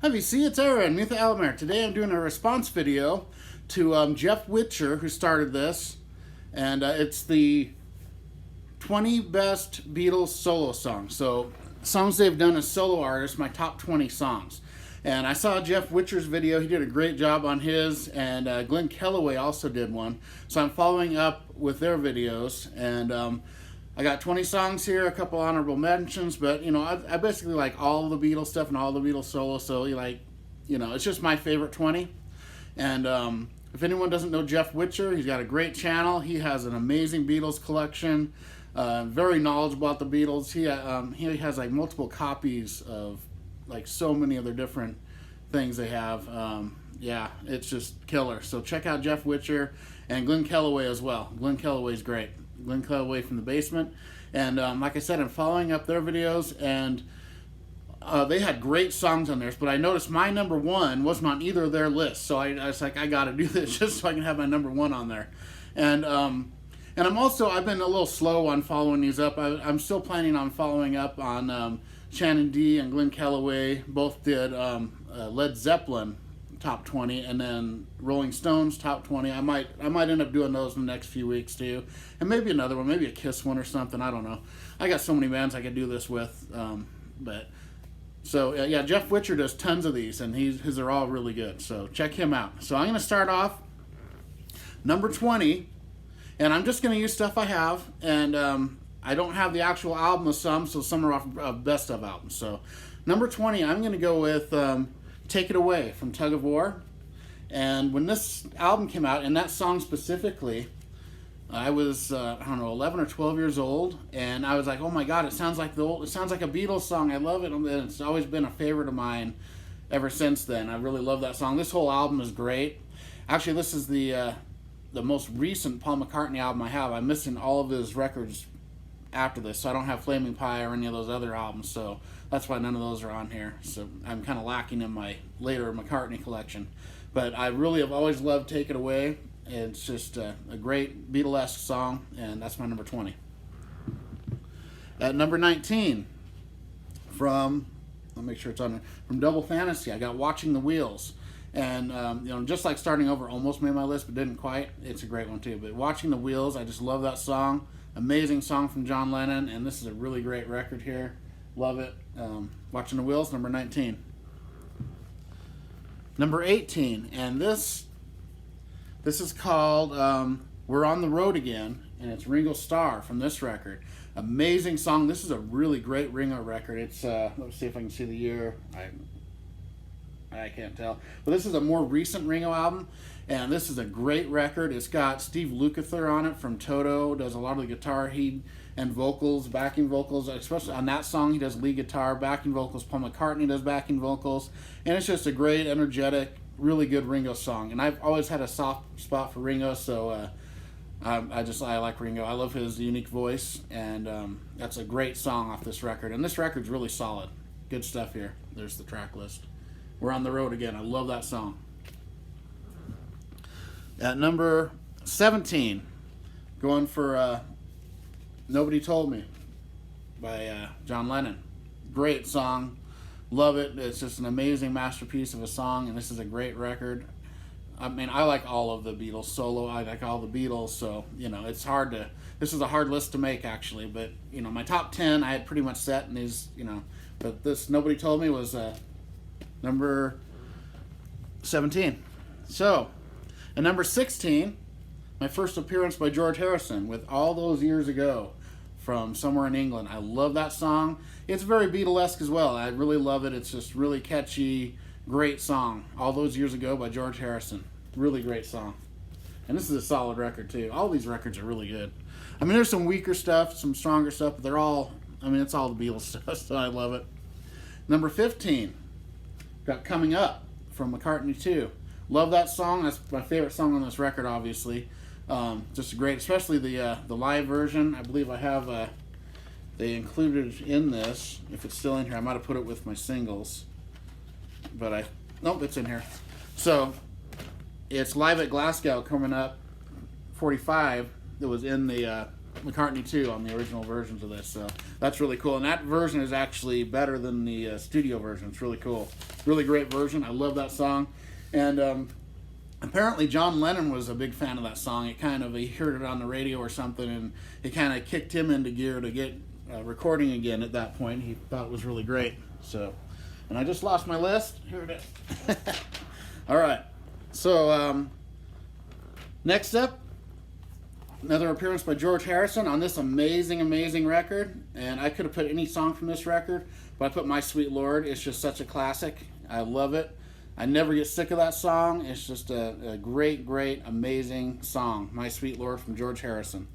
Hi VC, it's Aaron, Mutha Almer. Today I'm doing a response video to Jeff Whitcher, who started this, and it's the 20 best Beatles solo songs. So songs they've done as solo artists, my top 20 songs. And I saw Jeff Whitcher's video. He did a great job on his, and Glenn Kellaway also did one. So I'm following up with their videos, and I got 20 songs here, a couple honorable mentions, but you know, I basically like all the Beatles stuff and all the Beatles solo, so it's just my favorite 20. And if anyone doesn't know Jeff Whitcher, he's got a great channel. He has an amazing Beatles collection, very knowledgeable about the Beatles. He has like multiple copies of like so many of their different things they have. Yeah, it's just killer. So check out Jeff Whitcher and Glenn Kellaway as well. Glenn Kellaway's great. Glenn Kellaway from the Basement. And like I said, I'm following up their videos, and they had great songs on theirs, but I noticed my number one wasn't on either of their lists. So I was like, I got to do this just so I can have my number one on there. And I've been a little slow on following these up. I'm still planning on following up on Shannon D and Glenn Kellaway. Both did Led Zeppelin top 20, and then Rolling Stones top 20. I might end up doing those in the next few weeks too, and maybe another one, maybe a Kiss one or something. I don't know. I got so many bands I could do this with, yeah, Jeff Whitcher does tons of these, and his are all really good. So check him out. So I'm going to start off number 20, and I'm just going to use stuff I have, and I don't have the actual album of some, so some are off best of albums. So number 20, I'm going to go with Take It Away from Tug of War. And when this album came out, and that song specifically, I was 11 or 12 years old, and I was like, oh my god, it sounds like a Beatles song. I love it, and it's always been a favorite of mine ever since then. I really love that song. This whole album is great. Actually, this is the most recent Paul McCartney album I have. I'm missing all of his records after this, so I don't have Flaming Pie or any of those other albums, so that's why none of those are on here. So I'm kind of lacking in my later McCartney collection, but I really have always loved Take It Away. It's just a great Beatlesque song, and that's my number 20. At number 19, let me make sure it's on there, from Double Fantasy, I got Watching the Wheels. And just like Starting Over almost made my list but didn't quite. It's a great one too, but Watching the Wheels, I just love that song. Amazing song from John Lennon, and this is a really great record here. Love it. Watching the Wheels, number 19. Number 18, and this is called We're on the Road Again, and it's Ringo Starr from this record. Amazing song. This is a really great Ringo record. It's let's see if I can see the year. I can't tell. But this is a more recent Ringo album, and this is a great record. It's got Steve Lukather on it from Toto, does a lot of the guitar and vocals, backing vocals, especially on that song. He does lead guitar, backing vocals. Paul McCartney does backing vocals, and it's just a great, energetic, really good Ringo song. And I've always had a soft spot for Ringo, so I like Ringo. I love his unique voice, and that's a great song off this record. And this record's really solid. Good stuff here. There's the track list. We're on the Road Again. I love that song. At number 17, going for Nobody Told Me by John Lennon. Great song. Love it. It's just an amazing masterpiece of a song, and this is a great record. I mean, I like all of the Beatles solo. I like all the Beatles, so, it's hard to... This is a hard list to make, actually, but, my top 10 I had pretty much set, and but this Nobody Told Me was... number 17. So, at number 16, my first appearance by George Harrison with All Those Years Ago from Somewhere in England. I love that song. It's very Beatlesque as well. I really love it. It's just really catchy, great song. All Those Years Ago by George Harrison. Really great song. And this is a solid record too. All these records are really good. I mean, there's some weaker stuff, some stronger stuff, but it's all the Beatles stuff, so I love it. Number 15. Got Coming Up from McCartney 2. Love that song. That's my favorite song on this record, obviously. Just great, especially the live version. I believe I have they included in this. If it's still in here, I might have put it with my singles, but nope, it's in here. So it's Live at Glasgow coming up 45. That was in the McCartney 2 on the original versions of this. So That's really cool. And that version is actually better than the studio version. It's really cool. Really great version. I love that song. And apparently John Lennon was a big fan of that song. He heard it on the radio or something, and it kind of kicked him into gear to get recording again at that point. He thought it was really great. So, and I just lost my list. Here it is. All right. So, next up, another appearance by George Harrison on this amazing, amazing record. And I could have put any song from this record, but I put My Sweet Lord. It's just such a classic. I love it. I never get sick of that song. It's just a great, great, amazing song. My Sweet Lord from George Harrison.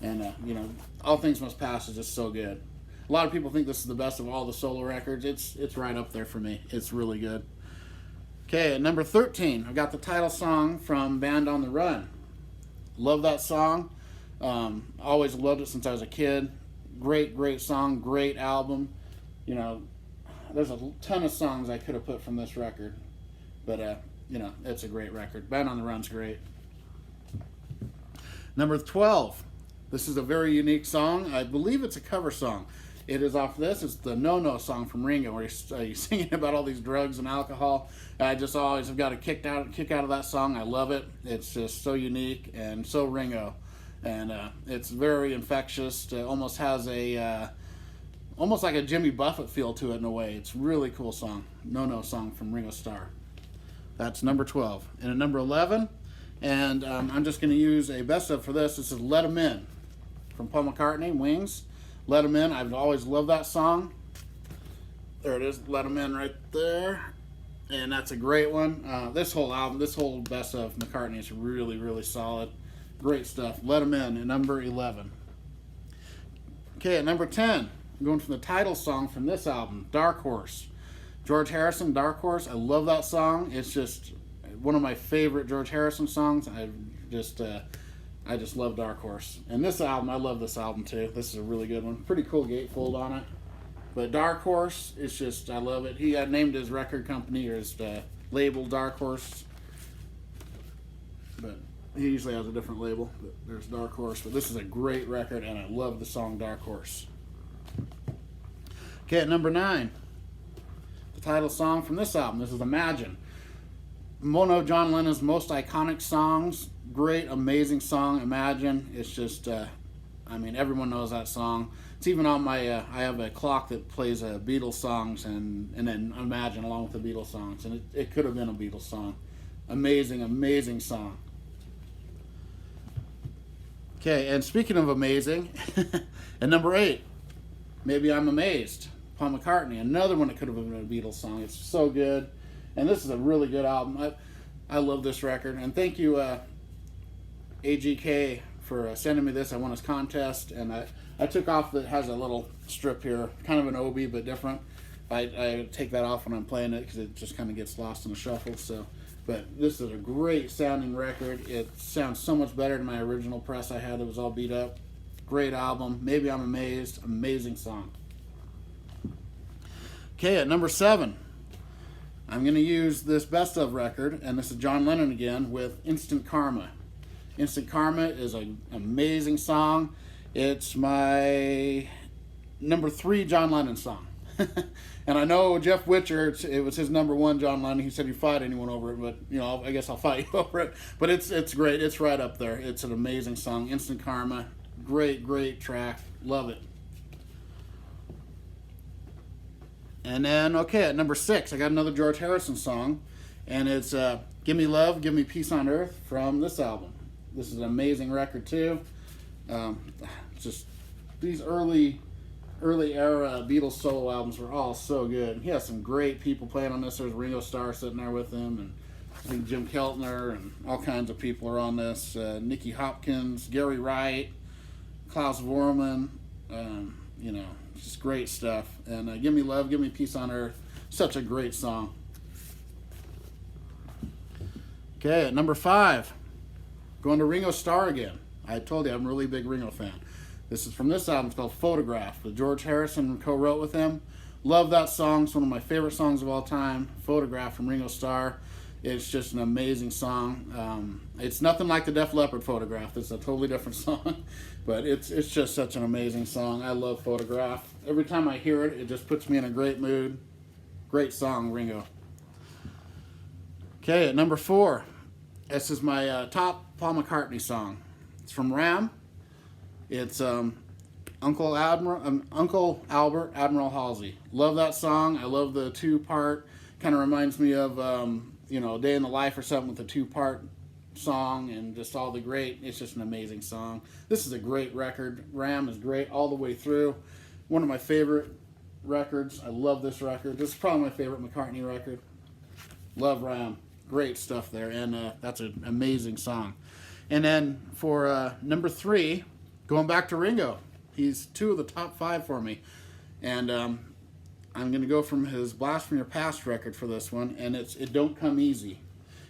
And, All Things Must Pass is just so good. A lot of people think this is the best of all the solo records. It's right up there for me. It's really good. Okay, at number 13, I've got the title song from Band on the Run. Love that song. Always loved it since I was a kid. Great, great song. Great album. There's a ton of songs I could have put from this record. But, it's a great record. Band on the Run's great. Number 12. This is a very unique song. I believe it's a cover song. It is off this. It's the No No song from Ringo, where he's singing about all these drugs and alcohol. I just always have got a kick out of that song. I love it. It's just so unique and so Ringo, and it's very infectious. It almost has almost like a Jimmy Buffett feel to it in a way. It's a really cool song. No No song from Ringo Starr. That's number 12. And at number 11, and I'm just going to use a best of for this. This is Let 'Em In from Paul McCartney, Wings. Let 'Em In. I've always loved that song. There it is, Let 'Em In right there. And that's a great one. This whole album, this whole best of McCartney is really, really solid. Great stuff. Let 'Em In at number 11. Okay, at number 10, I'm going from the title song from this album, Dark Horse. George Harrison, Dark Horse. I love that song. It's just one of my favorite George Harrison songs. I just love Dark Horse. And this album, I love this album too. This is a really good one. Pretty cool gatefold on it. But Dark Horse, it's just, I love it. He named his record company or his label Dark Horse. But he usually has a different label. But there's Dark Horse. But this is a great record, and I love the song Dark Horse. Okay, at number 9, the title song from this album. This is Imagine. One of John Lennon's most iconic songs. Great, amazing song, Imagine. It's just, everyone knows that song. It's even on my, I have a clock that plays Beatles songs and then Imagine along with the Beatles songs. And it could have been a Beatles song. Amazing, amazing song. Okay, and speaking of amazing, at number 8, Maybe I'm Amazed. Paul McCartney, another one that could have been a Beatles song. It's so good. And this is a really good album. I love this record. And thank you, AGK, for sending me this. I won his contest, and I took off that has a little strip here, kind of an Obi but different. I take that off when I'm playing it because it just kind of gets lost in the shuffle. But this is a great sounding record. It sounds so much better than my original press I had that was all beat up. Great album. Maybe I'm Amazed. Amazing song. Okay, at number 7, I'm going to use this best of record, and this is John Lennon again with Instant Karma. Instant Karma is an amazing song. It's my number 3 John Lennon song. And I know Jeff Whitcher, it was his number 1 John Lennon. He said he'd fight anyone over it, but I guess I'll fight you over it. But it's great. It's right up there. It's an amazing song. Instant Karma. Great, great track. Love it. And then, okay, at number 6, I got another George Harrison song. And it's Give Me Love, Give Me Peace on Earth from this album. This is an amazing record, too. Just these early era Beatles solo albums were all so good. He has some great people playing on this. There's Ringo Starr sitting there with him, and I think Jim Keltner and all kinds of people are on this. Nicky Hopkins, Gary Wright, Klaus Vorman, just great stuff. And Give Me Love, Give Me Peace on Earth. Such a great song. Okay, at number 5, going to Ringo Starr again. I told you I'm a really big Ringo fan. This is from this album. It's called Photograph, that George Harrison co-wrote with him. Love that song. It's one of my favorite songs of all time. Photograph from Ringo Starr. It's just an amazing song. It's nothing like the Def Leppard Photograph. It's a totally different song, but it's just such an amazing song. I love Photograph. Every time I hear it, it just puts me in a great mood. Great song, Ringo. Okay, at number 4, this is my top Paul McCartney song. It's from Ram. It's Uncle Albert, Admiral Halsey. Love that song. I love the 2-part. Kind of reminds me of A Day in the Life or something with a 2-part song and just all the great. It's just an amazing song. This is a great record. Ram is great all the way through. One of my favorite records. I love this record. This is probably my favorite McCartney record. Love Ram. Great stuff there, and that's an amazing song. And then for number 3, going back to Ringo. He's 2 of the top 5 for me. And I'm going to go from his Blast from Your Past record for this one, and it's It Don't Come Easy.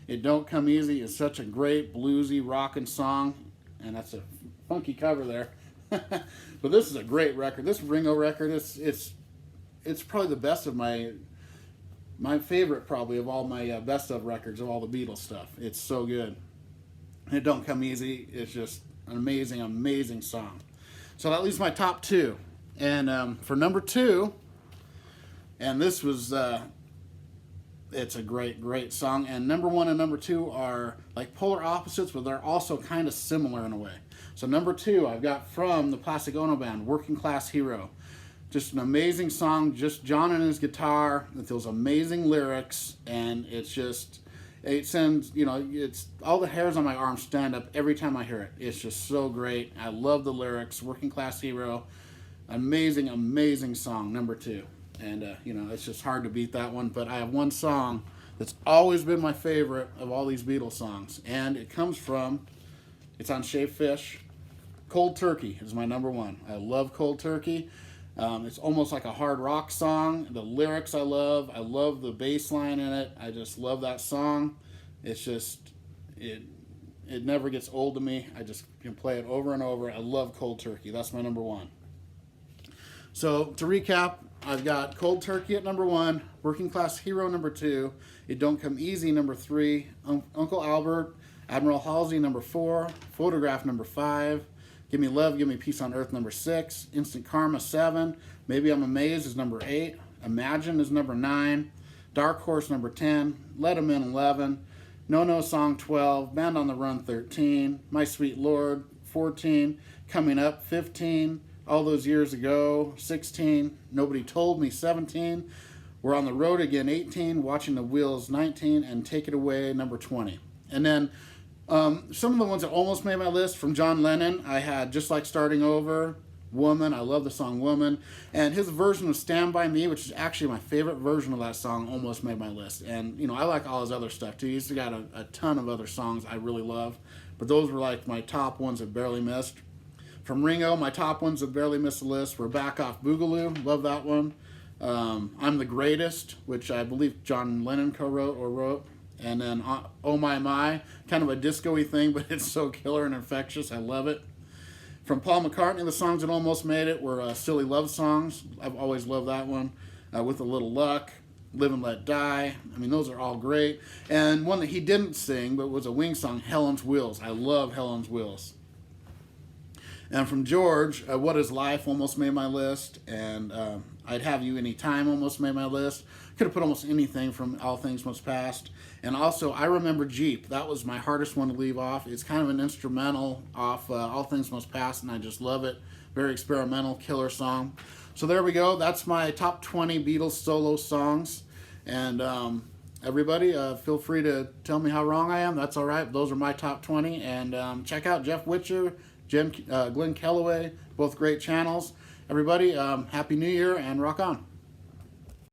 It Don't Come Easy is such a great bluesy rockin' song, and that's a funky cover there. But this is a great record. This Ringo record, it's probably the best of my favorite probably of all my best of records of all the Beatles stuff. It's so good. It Don't Come Easy. It's just an amazing, amazing song. So that leaves my top 2. And for number 2, and this was, it's a great, great song. And number 1 and number 2 are like polar opposites, but they're also kind of similar in a way. So number 2, I've got from the Plastic Ono Band, Working Class Hero. Just an amazing song, just John and his guitar with those amazing lyrics, and it's just, it sends, it's all the hairs on my arm stand up every time I hear it. It's just so great. I love the lyrics. Working Class Hero, amazing, amazing song, number 2. And, it's just hard to beat that one, but I have one song that's always been my favorite of all these Beatles songs, and it comes from, it's on Shaved Fish. Cold Turkey is my number 1. I love Cold Turkey. It's almost like a hard rock song. The lyrics I love. I love the bass line in it. I just love that song. It's just, it never gets old to me. I just can play it over and over. I love Cold Turkey. That's my number 1. So to recap, I've got Cold Turkey at number 1, Working Class Hero number 2, It Don't Come Easy number 3, Uncle Albert, Admiral Halsey number 4, Photograph number 5, Give Me Love, Give Me Peace on Earth number 6, Instant Karma 7, Maybe I'm Amazed is number 8, Imagine is number 9, Dark Horse number 10, Let 'Em In 11, No No Song 12, Band on the Run 13, My Sweet Lord 14, Coming Up 15, All Those Years Ago 16, Nobody Told Me 17, We're on the Road Again 18, Watching the Wheels 19, and Take It Away number 20. And then some of the ones that almost made my list from John Lennon, I had Just Like Starting Over, Woman. I love the song Woman. And his version of Stand By Me, which is actually my favorite version of that song, almost made my list. And, I like all his other stuff too. He's got a ton of other songs I really love. But those were like my top ones that barely missed. From Ringo, my top ones that barely missed the list were Back Off Boogaloo. Love that one. I'm the Greatest, which I believe John Lennon co-wrote or wrote. And then Oh My My, kind of a disco-y thing, but it's so killer and infectious. I love it. From Paul McCartney, the songs that almost made it were Silly Love Songs. I've always loved that one. With a Little Luck, Live and Let Die. I mean, those are all great. And one that he didn't sing, but was a Wing song, Helen's Wheels. I love Helen's Wheels. And from George, What Is Life almost made my list. And I'd Have You Anytime almost made my list. Could have put almost anything from All Things Must Pass. And also, I Remember Jeep. That was my hardest one to leave off. It's kind of an instrumental off All Things Must Pass, and I just love it. Very experimental, killer song. So there we go. That's my top 20 Beatles solo songs. And everybody, feel free to tell me how wrong I am. That's all right. Those are my top 20. And check out Jeff Whitcher, Glenn Kellaway, both great channels. Everybody, Happy New Year and rock on.